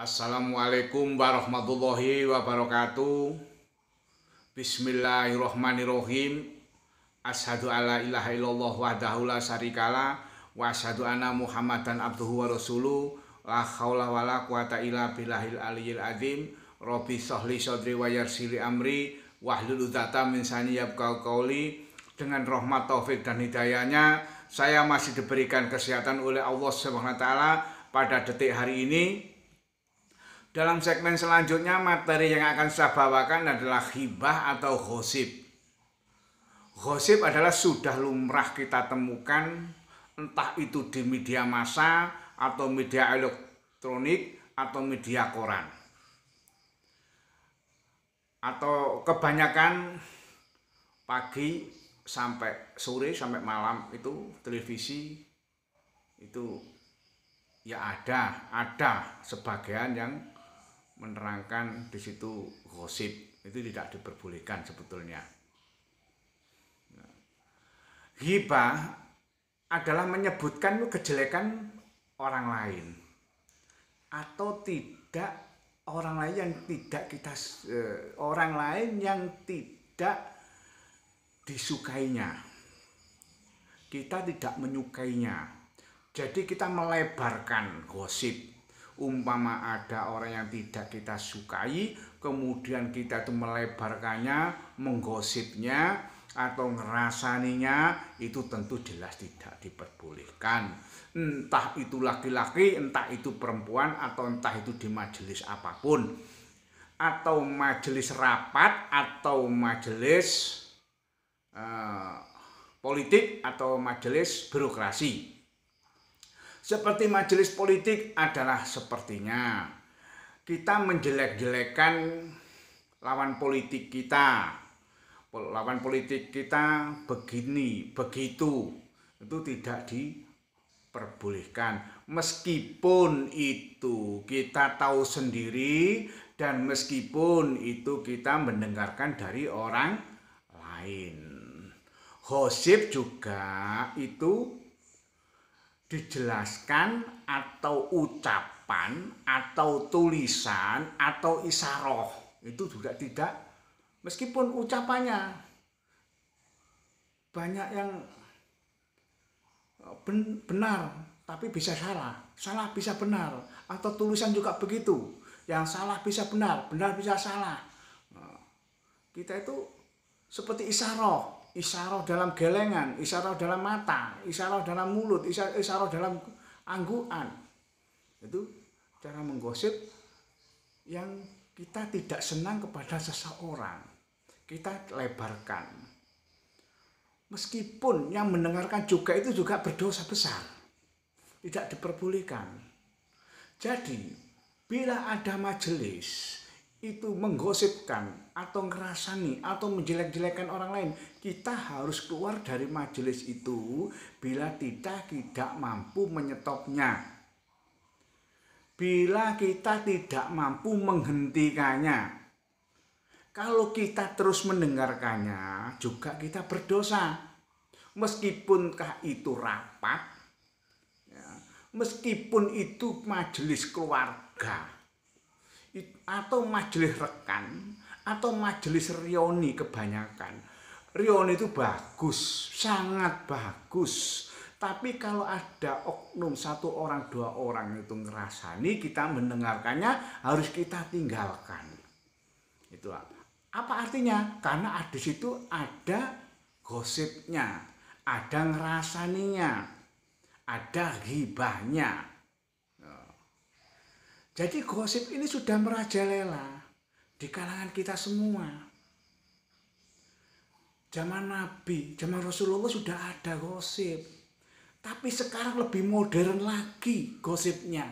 Assalamualaikum warahmatullahi wabarakatuh. Bismillahirrahmanirrahim. Asyhadu alla ilaha illallah wahdahu la syarikalah wa asyhadu anna Muhammadan abduhu wa rasuluh. La haula wala quwata illa billahil aliyyil azim. Rabbi shrahli sadri wa yassir li amri wahlul 'uqdatam min lisani yafqahu qauli. Dengan rahmat taufik dan hidayahnya saya masih diberikan kesehatan oleh Allah Subhanahu wa taala pada detik hari ini. Dalam segmen selanjutnya, materi yang akan saya bawakan adalah ghibah atau gosip. Gosip adalah sudah lumrah kita temukan, entah itu di media massa atau media elektronik atau media koran. Atau kebanyakan pagi sampai sore sampai malam itu televisi itu ya ada sebagian yang menerangkan di situ gosip, itu tidak diperbolehkan sebetulnya. Ghibah adalah menyebutkan kejelekan orang lain atau tidak orang lain yang tidak kita orang lain yang tidak disukainya. Kita tidak menyukainya. Jadi kita melebarkan gosip. Umpama ada orang yang tidak kita sukai, kemudian kita itu melebarkannya, menggosipnya atau ngerasaninya, itu tentu jelas tidak diperbolehkan. Entah itu laki-laki, entah itu perempuan, atau entah itu di majelis apapun, atau majelis rapat, atau majelis politik, atau majelis birokrasi. Seperti majelis politik adalah sepertinya kita menjelek-jelekan lawan politik kita. Lawan politik kita begini, begitu. Itu tidak diperbolehkan. Meskipun itu kita tahu sendiri dan meskipun itu kita mendengarkan dari orang lain. Gosip juga itu dijelaskan atau ucapan atau tulisan atau isyarah, itu juga tidak, meskipun ucapannya banyak yang benar tapi bisa salah, salah bisa benar, atau tulisan juga begitu, yang salah bisa benar, benar bisa salah. Kita itu seperti isyarah. Isyarah dalam gelengan, isyarah dalam mata, isyarah dalam mulut, isyarah dalam anggukan. Itu cara menggosip yang kita tidak senang kepada seseorang. Kita lebarkan. Meskipun yang mendengarkan juga itu juga berdosa besar. Tidak diperbolehkan. Jadi, bila ada majelis itu menggosipkan atau ngerasani atau menjelek-jelekan orang lain, kita harus keluar dari majelis itu bila tidak mampu menyetopnya, bila kita tidak mampu menghentikannya. Kalau kita terus mendengarkannya juga kita berdosa, meskipunkah itu rapat, ya, meskipun itu majelis keluarga atau majelis rekan atau majelis rioni. Kebanyakan rioni itu bagus, sangat bagus, tapi kalau ada oknum satu orang dua orang itu ngerasani, kita mendengarkannya harus kita tinggalkan. Itu apa artinya? Karena di situ ada gosipnya, ada ngerasaninya, ada ghibahnya. Jadi gosip ini sudah merajalela di kalangan kita semua. Zaman Nabi, zaman Rasulullah sudah ada gosip. Tapi sekarang lebih modern lagi gosipnya.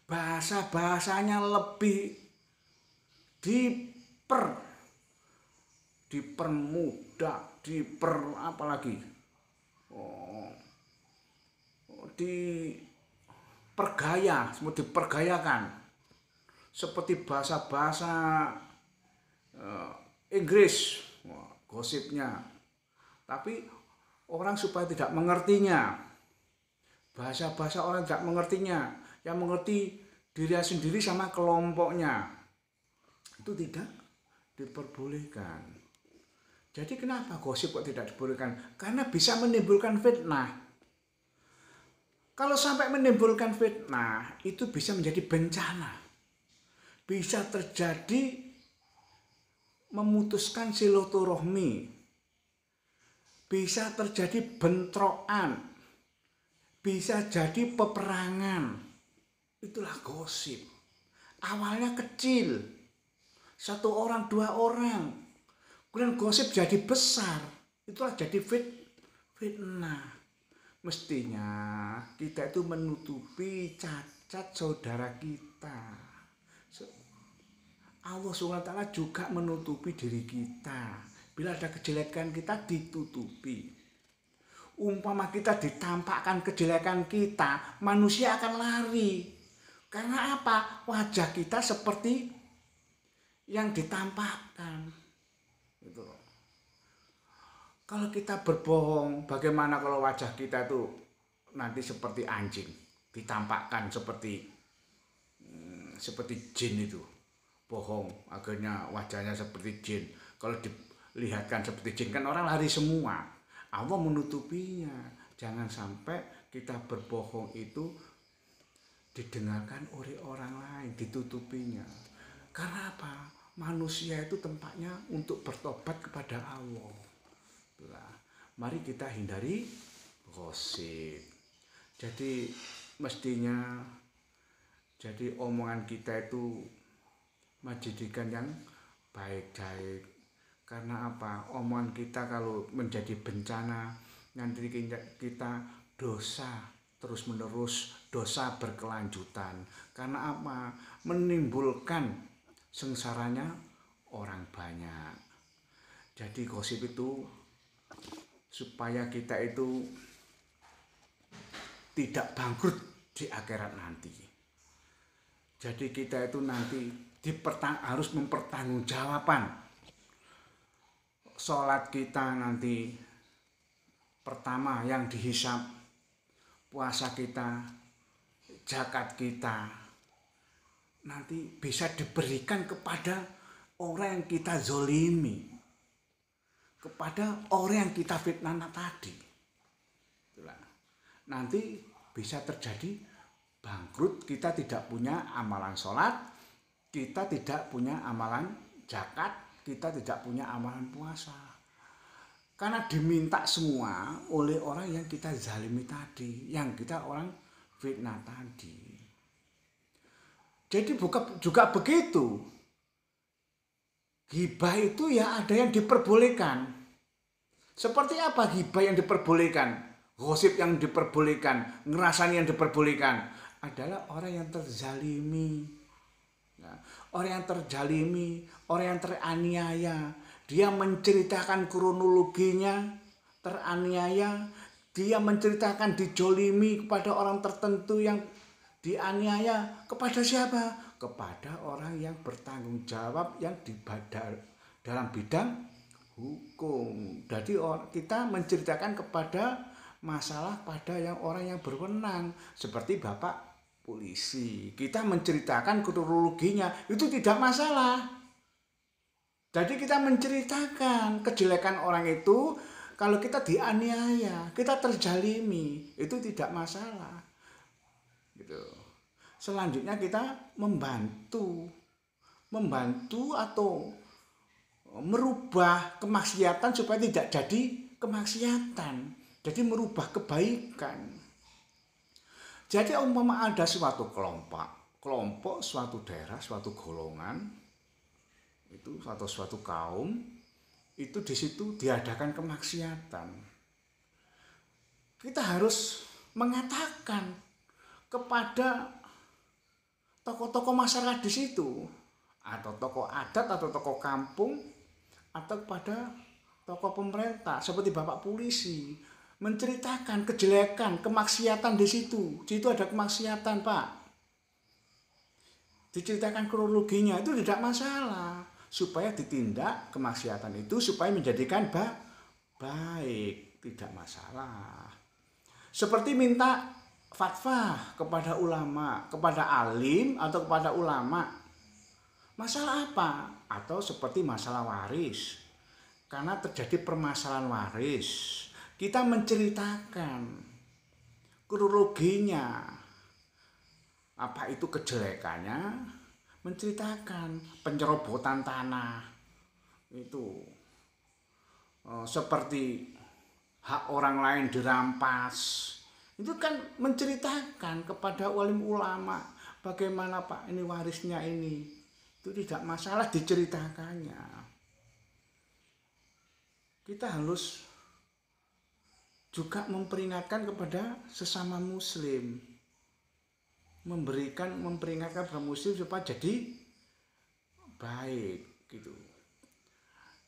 Bahasa-bahasanya lebih dipermudah, dipergayakan seperti bahasa-bahasa Inggris, gosipnya. Tapi orang supaya tidak mengertinya, bahasa-bahasa orang tidak mengertinya, yang mengerti diri sendiri sama kelompoknya. Itu tidak diperbolehkan. Jadi kenapa gosip kok tidak diperbolehkan? Karena bisa menimbulkan fitnah. Kalau sampai menimbulkan fitnah, itu bisa menjadi bencana. Bisa terjadi memutuskan silaturahmi. Bisa terjadi bentrokan. Bisa jadi peperangan. Itulah gosip. Awalnya kecil. 1 orang, 2 orang. Kemudian gosip jadi besar. Itulah jadi fitnah. Mestinya kita itu menutupi cacat saudara kita. Allah SWT juga menutupi diri kita. Bila ada kejelekan kita ditutupi. Umpama kita ditampakkan kejelekan kita, manusia akan lari. Karena apa? Wajah kita seperti yang ditampakkan. Gitu. Kalau kita berbohong, bagaimana kalau wajah kita itu nanti seperti anjing, ditampakkan seperti jin itu. Bohong, akhirnya wajahnya seperti jin. Kalau dilihatkan seperti jin kan orang lari semua. Allah menutupinya. Jangan sampai kita berbohong itu didengarkan oleh orang lain, ditutupinya. Karena apa? Manusia itu tempatnya untuk bertobat kepada Allah. Mari kita hindari gosip. Jadi mestinya jadi omongan kita itu menjadikan yang baik-baik. Karena apa? Omongan kita kalau menjadi bencana, nanti kita dosa terus-menerus, dosa berkelanjutan. Karena apa? Menimbulkan sengsaranya orang banyak. Jadi gosip itu supaya kita itu tidak bangkrut di akhirat nanti. Jadi kita itu nanti harus mempertanggungjawabkan sholat kita nanti. Pertama yang dihisab, puasa kita, zakat kita, nanti bisa diberikan kepada orang yang kita zolimi, kepada orang yang kita fitnah tadi. Itulah. Nanti bisa terjadi bangkrut, kita tidak punya amalan sholat, kita tidak punya amalan zakat, kita tidak punya amalan puasa. Karena diminta semua oleh orang yang kita zalimi tadi, yang kita orang fitnah tadi. Jadi juga begitu. Ghibah itu ya ada yang diperbolehkan. Seperti apa ghibah yang diperbolehkan? Gosip yang diperbolehkan, ngerasani yang diperbolehkan adalah orang yang terzalimi. Orang yang terzalimi, orang yang teraniaya. Dia menceritakan kronologinya, teraniaya. Dia menceritakan dijolimi kepada orang tertentu yang dianiaya. Kepada siapa? Kepada orang yang bertanggung jawab yang dalam bidang hukum. Jadi kita menceritakan kepada masalah pada orang yang berwenang. Seperti Bapak polisi. Kita menceritakan kronologinya. Itu tidak masalah. Jadi kita menceritakan kejelekan orang itu. Kalau kita dianiaya, kita terzalimi, itu tidak masalah. Gitu. Selanjutnya kita membantu atau merubah kemaksiatan supaya tidak jadi kemaksiatan. Jadi merubah kebaikan. Jadi umpama ada suatu kelompok, suatu daerah, suatu golongan, itu atau suatu kaum, itu di situ diadakan kemaksiatan. Kita harus mengatakan kepada tokoh-tokoh masyarakat di situ, atau tokoh adat, atau tokoh kampung, atau kepada tokoh pemerintah seperti Bapak polisi, menceritakan kejelekan, kemaksiatan di situ. Di situ ada kemaksiatan, Pak. Diceritakan kronologinya, itu tidak masalah. Supaya ditindak kemaksiatan itu supaya menjadikan baik, tidak masalah. Seperti minta fatwa kepada ulama, kepada alim atau kepada ulama. Masalah apa? Atau seperti masalah waris. Karena terjadi permasalahan waris, kita menceritakan kronologinya, apa itu kejelekannya, menceritakan pencerobotan tanah itu seperti hak orang lain dirampas, itu kan menceritakan kepada walim ulama bagaimana Pak ini warisnya ini, itu tidak masalah diceritakannya. Kita harus juga memperingatkan kepada sesama muslim, memperingatkan kepada muslim supaya jadi baik gitu.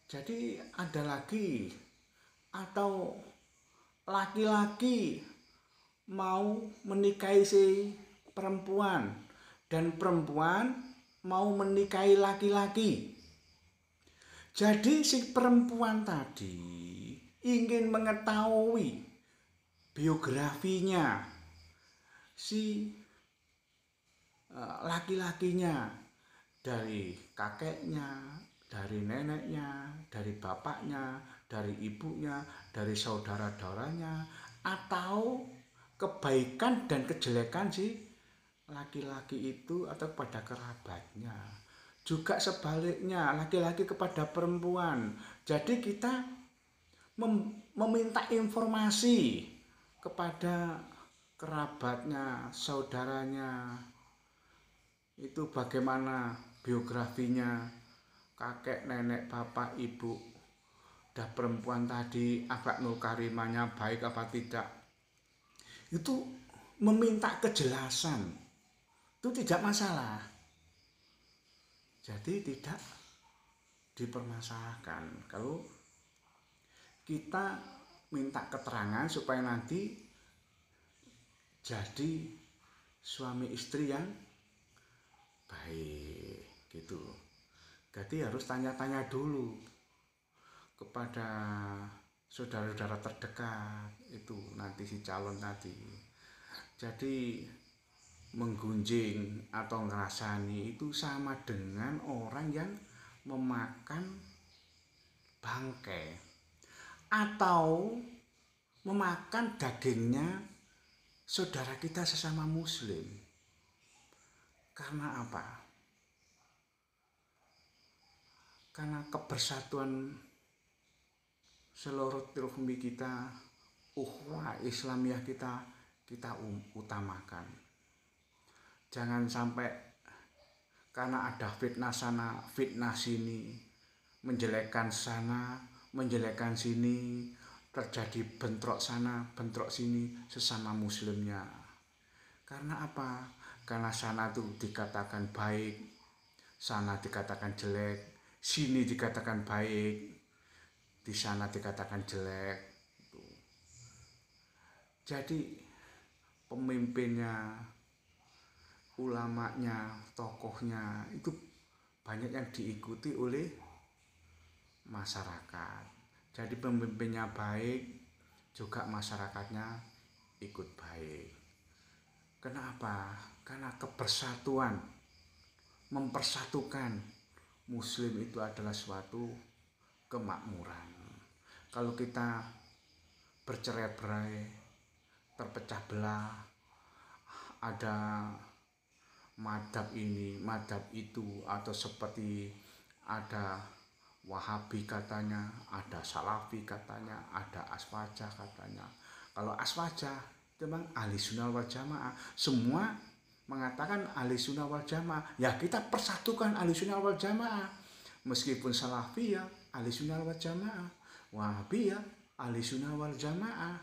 Jadi ada lagi, atau laki-laki mau menikahi si perempuan dan perempuan mau menikahi laki-laki. Jadi si perempuan tadi ingin mengetahui biografinya si laki-lakinya, dari kakeknya, dari neneknya, dari bapaknya, dari ibunya, dari saudara-saudaranya, atau kebaikan dan kejelekan si laki-laki itu atau kepada kerabatnya. Juga sebaliknya, laki-laki kepada perempuan. Jadi kita meminta informasi kepada kerabatnya, saudaranya, itu bagaimana biografinya, kakek, nenek, bapak, ibu, dah perempuan tadi akhlakul karimahnya baik apa tidak. Itu meminta kejelasan, itu tidak masalah. Jadi tidak dipermasalahkan kalau kita minta keterangan supaya nanti jadi suami istri yang baik gitu. Jadi harus tanya-tanya dulu kepada saudara-saudara terdekat itu nanti si calon tadi. Jadi menggunjing atau ngerasani itu sama dengan orang yang memakan bangkai atau memakan dagingnya saudara kita sesama muslim. Karena apa? Karena kebersatuan seluruh rahmi kita, ukhuwah Islamiyah kita utamakan. Jangan sampai karena ada fitnah sana, fitnah sini, menjelekkan sana, menjelekkan sini, terjadi bentrok sana, bentrok sini sesama muslimnya. Karena apa? Karena sana tuh dikatakan baik, sana dikatakan jelek, sini dikatakan baik, di sana dikatakan jelek. Jadi pemimpinnya, ulamanya, tokohnya itu banyak yang diikuti oleh masyarakat. Jadi pemimpinnya baik, juga masyarakatnya ikut baik. Kenapa? Karena kebersatuan, mempersatukan muslim itu adalah suatu kemakmuran. Kalau kita bercerai-berai, terpecah belah, ada madhab ini, madhab itu, atau seperti ada Wahabi katanya, ada Salafi katanya, ada Aswajah katanya. Kalau Aswajah itu memang ahli sunnah wal jamaah, semua mengatakan ahli sunnah wal jamaah. Ya kita persatukan ahli sunnah wal jamaah. Meskipun Salafi ya ahli sunnah wal jamaah, Wahabi ya ahli sunnah wal jamaah,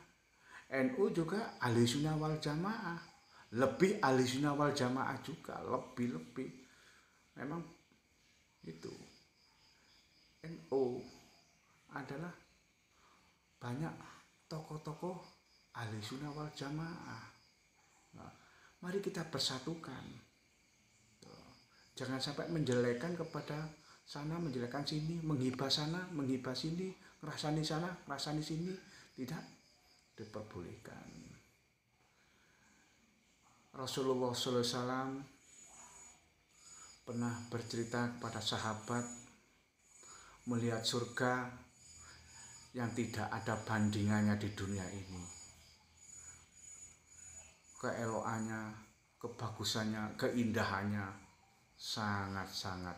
NU juga ahli sunnah wal jamaah, lebih ahli sunnah wal jamaah juga, lebih memang itu. NU adalah banyak tokoh-tokoh ahli sunnah wal jamaah. Nah, mari kita persatukan. Jangan sampai menjelekkan kepada sana, menjelekkan sini, menghibah sana, menghibah sini, ngerasani sana, ngerasani sini, tidak diperbolehkan. Rasulullah SAW pernah bercerita kepada sahabat melihat surga yang tidak ada bandingannya di dunia ini. Keelokannya, kebagusannya, keindahannya sangat-sangat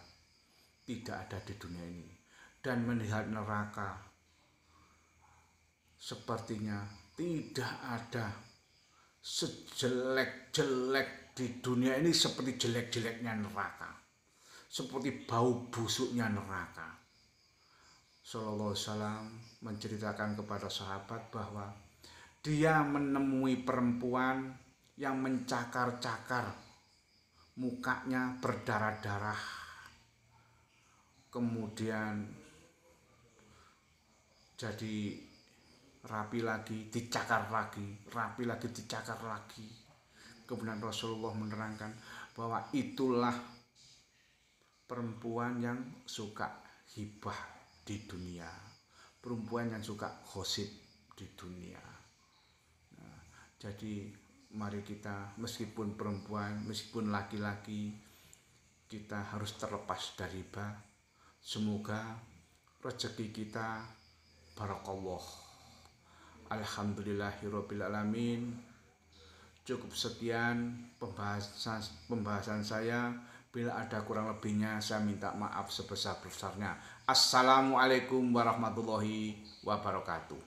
tidak ada di dunia ini. Dan melihat neraka sepertinya tidak ada sejelek-jelek di dunia ini seperti jelek-jeleknya neraka, seperti bau busuknya neraka. Sallallahu alaihi wasallam menceritakan kepada sahabat bahwa dia menemui perempuan yang mencakar-cakar, mukanya berdarah-darah, kemudian jadi rapi lagi, dicakar lagi, rapi lagi, dicakar lagi. Kemudian Rasulullah menerangkan bahwa itulah perempuan yang suka hibah di dunia, perempuan yang suka gosip di dunia. Nah, jadi mari kita, meskipun perempuan, meskipun laki-laki, kita harus terlepas dari riba. Semoga rezeki kita barakallah. Alhamdulillahirabbil alamin. Cukup sekian pembahasan saya. Bila ada kurang lebihnya saya minta maaf sebesar-besarnya. Assalamualaikum warahmatullahi wabarakatuh.